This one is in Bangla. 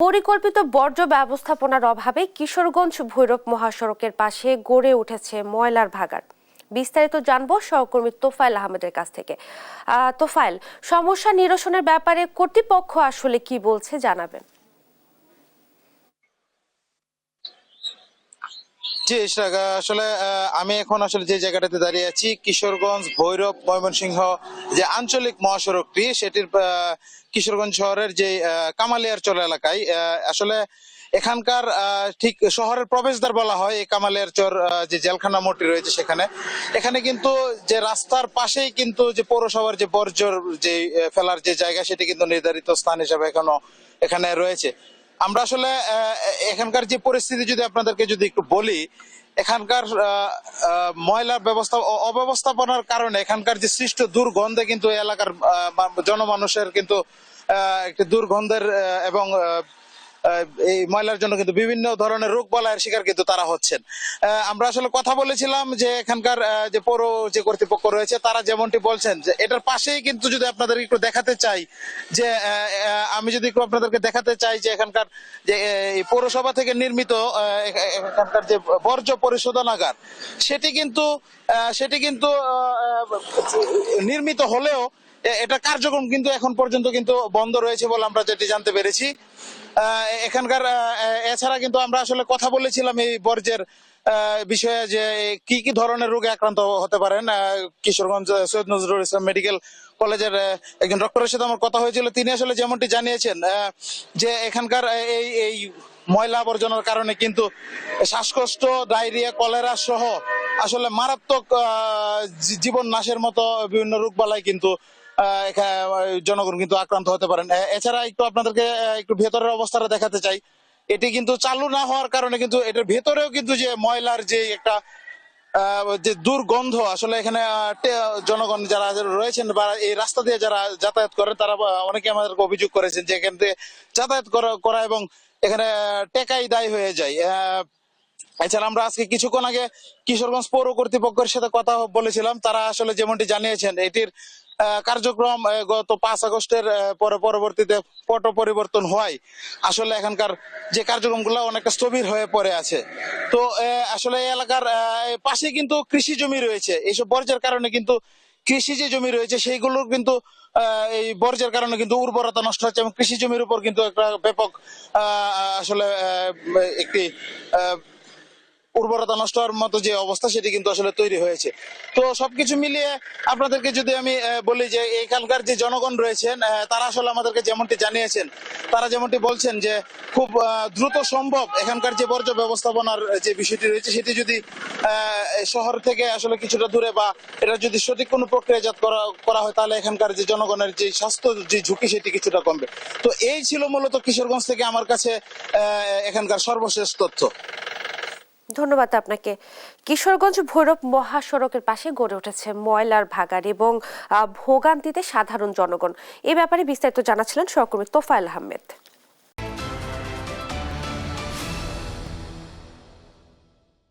পরিকল্পিত বর্জ্য ব্যবস্থাপনার অভাবে কিশোরগঞ্জ ভৈরব মহাসড়কের পাশে গড়ে উঠেছে ময়লার ভাগাড়। বিস্তারিত জানবো সহকর্মী তোফায়েল আহমেদের কাছ থেকে। তোফায়েল, সমস্যা নিরসনের ব্যাপারে কর্তৃপক্ষ আসলে কি বলছে জানাবেন। জি ইশরাক, আসলে আমি এখন আসলে যে জায়গাটাতে দাঁড়িয়ে আছি কিশোরগঞ্জ ভৈরব ময়মনসিংহ যে আঞ্চলিক মহাসড়কটি সেটির কিশোরগঞ্জ শহরের যে কামালিয়ারচর এলাকায় আসলে এখানকার ঠিক শহরের প্রবেশদ্বার বলা হয় এই কামালিয়ারচর যে জেলখানা মোড়টি রয়েছে সেখানে। এখানে কিন্তু যে রাস্তার পাশেই কিন্তু যে পৌরসভার যে বর্জ্য যে ফেলার যে জায়গা সেটি কিন্তু নির্ধারিত স্থান হিসেবে এখানে রয়েছে। আমরা আসলে এখানকার যে পরিস্থিতি যদি আপনাদেরকে যদি একটু বলি, এখানকার ময়লার অব্যবস্থাপনার কারণে এখানকার যে সৃষ্ট দুর্গন্ধে কিন্তু এলাকার জনমানুষের কিন্তু একটি দুর্গন্ধের এবং এই ময়লার জন্য কিন্তু বিভিন্ন ধরনের রোগ বালাইয়ের শিকার কিন্তু তারা হচ্ছেন। আমরা আসলে কথা বলেছিলাম যে এখানকার যে পৌর যে কর্তৃপক্ষ রয়েছে তারা যেমনটি বলছেন যে এটার পাশেই কিন্তু যদি আপনাদের একটু দেখাতে চাই যে আমি যদি একটু আপনাদেরকে দেখাতে চাই যে এখানকার যে এই পৌরসভা থেকে নির্মিত এখানকার যে বর্জ্য পরিশোধনাগার সেটি কিন্তু নির্মিত হলেও এটা কার্যক্রম কিন্তু এখন পর্যন্ত কিন্তু বন্ধ রয়েছে বলে আমরা যেটি জানতে পেরেছি। এখানকার এছাড়া কিন্তু আমরা আসলে কথা বলেছিলাম এই বর্জ্যের বিষয়ে যে কি কি ধরনের রোগে আক্রান্ত হতে পারেন। কিশোরগঞ্জ সৈয়দ নজরুল ইসলাম মেডিকেল কলেজের একজন ডক্টরের সাথে আমার কথা হয়েছিল, তিনি আসলে যেমনটি জানিয়েছেন যে এখানকার এই ময়লা আবর্জনার কারণে কিন্তু শ্বাসকষ্ট, ডায়রিয়া, কলেরা সহ আসলে মারাত্মক জীবন নাশের মতো বিভিন্ন রোগবালাই কিন্তু জনগণ কিন্তু আক্রান্ত হতে পারেন। এছাড়া একটু আপনাদেরকে একটু ভেতরের অবস্থাটা দেখাতে চাই। এটি কিন্তু চালু না হওয়ার কারণে কিন্তু এটার ভেতরেও কিন্তু যে ময়লার যে একটা যে দুর্গন্ধ আসলে এখানে জনগণ যারা রয়েছেন বা এই রাস্তা দিয়ে যারা যাতায়াত করে তারা অনেকে আমাদেরকে অভিযোগ করেছেন যে এখান থেকে যাতায়াত করা এবং এখানে টেকাই দায়ী হয়ে যায়। এছাড়া আমরা আজকে কিছুক্ষণ আগে কিশোরগঞ্জ পৌর কর্তৃপক্ষের সাথে কথা বলেছিলাম, তারা আসলে যেমনটি জানিয়েছেন এটির কার্যক্রম গত 5 আগস্টের পরবর্তীতে পট পরিবর্তন হয় আসলে এখানকার যে কার্যক্রমগুলো অনেকটা স্থবির হয়ে পড়ে আছে। তো আসলে এই এলাকার পাশে কিন্তু কৃষি জমি রয়েছে, এইসব বর্জ্যের কারণে কিন্তু কৃষি যে জমি রয়েছে সেইগুলোর কিন্তু এই বর্জ্যের কারণে কিন্তু উর্বরতা নষ্ট হচ্ছে এবং কৃষি জমির উপর কিন্তু একটা ব্যাপক আসলে একটি উর্বরতা নষ্ট হওয়ার মতো যে অবস্থা সেটি কিন্তু আসলে তৈরি হয়েছে। তো সবকিছু মিলিয়ে আপনাদেরকে যদি আমি বলি যে এখানকার যে জনগণ রয়েছেন তারা আসলে আমাদেরকে যেমনটি জানিয়েছেন, তারা যেমনটি বলছেন যে খুব দ্রুত সম্ভব এখানকার যে বর্জ্য ব্যবস্থাপনার যে বিষয়টি রয়েছে সেটি যদি শহর থেকে আসলে কিছুটা দূরে বা এটা যদি সঠিক কোনো প্রক্রিয়াজাত করা হয় তাহলে এখানকার যে জনগণের যে স্বাস্থ্য যে ঝুঁকি সেটি কিছুটা কমবে। তো এই ছিল মূলত কিশোরগঞ্জ থেকে আমার কাছে এখানকার সর্বশেষ তথ্য। ধন্যবাদ আপনাকে। কিশোরগঞ্জ ভৈরব মহাসড়কের পাশে গড়ে উঠেছে ময়লার ভাগাড় এবং ভোগান্তিতে সাধারণ জনগণ। এ ব্যাপারে বিস্তারিত জানাচ্ছিলেন সহকর্মী তোফায়েল আহমেদ।